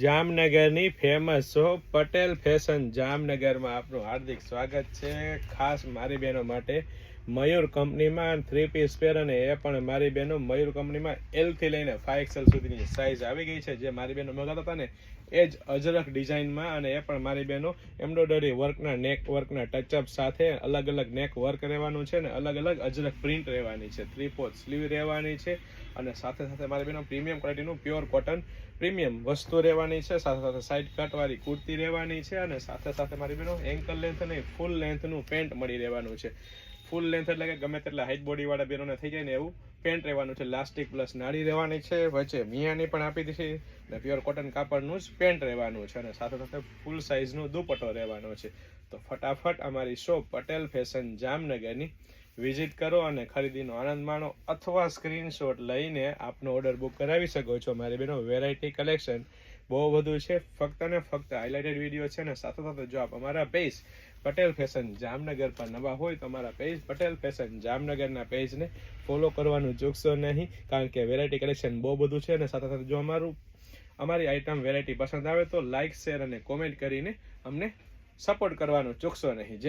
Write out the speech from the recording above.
જામનગરની famous shop Patel fashion જામનગરમાં આપનું હાર્દિક સ્વાગત છે। ખાસ મારી બહેનો માટે મયુર કંપનીમાં 3 પીસ પેર અને એ પણ મારી બહેનો મયુર કંપનીમાં L થી લઈને 5XL સુધીની સાઇઝ આવી ગઈ છે। જે મારી બહેનો મંગાવતા હતા ને એ જ અજરક ડિઝાઇનમાં અને એ પણ મારી બહેનો એમ્બ્રોઇડરી વર્કના નેક વર્કના ટચઅપ સાથે અલગ અલગ નેક વર્ક રહેવાનું છે ને અલગ અલગ અજરક પ્રિન્ટ રહેવાની છે। 3/4 સ્લીવ રહેવાની છે અને સાથે સાથે મારી બહેનો પ્રીમિયમ ક્વોલિટીનું પ્યોર કોટન પ્રીમિયમ વસ્તુ રહેવાની છે। સાથે સાથે સાઇડ કટ વાળી કુર્તી રહેવાની છે અને સાથે સાથે મારી બહેનો એન્કલ લેન્થ અને ફૂલ લેન્થનું પેન્ટ મળી રહેવાનું છે। ફૂલ લેન્થ એટલે કે ગમે તેટલા હાઈટ બોડી વાળા બહેનોને થઈ જાય ને એવું પેન્ટ રહેવાનું છે। લાસ્ટિક પ્લસ નાડી રહેવાની છે, વચ્ચે મિયાની પણ આપી દીધી અને પ્યોર કોટન કાપડનું જ પેન્ટ રહેવાનું છે અને સાથે સાથે ફૂલ સાઇઝનો દુપટ્ટો રહેવાનો છે। તો ફટાફટ અમારી શોપ પટેલ ફેશન જામનગરની વિઝિટ કરો અને ખરીદીનો આનંદ માણો અથવા સ્ક્રીનશોટ લઈને આપનો ઓર્ડર બુક કરાવી શકો છો। મારી બહેનો વેરાયટી કલેક્શન બહુ બધું છે, ફક્ત ને ફક્ત હાઇલાઇટેડ વિડીયો છે ને સાથે સાથે જો આપ અમારા પેજ પટેલ ફેશન જામનગર પર નવા હોય તો અમારા પેજ પટેલ ફેશન જામનગરના પેજને ફોલો કરવાનું ચૂકશો નહીં, કારણ કે વેરાયટી કલેક્શન બહુ બધું છે અને સાથે સાથે જો અમારી આઈટમ વેરાયટી પસંદ આવે તો લાઇક શેર અને કોમેન્ટ કરીને અમને સપોર્ટ કરવાનું ચૂકશો નહીં।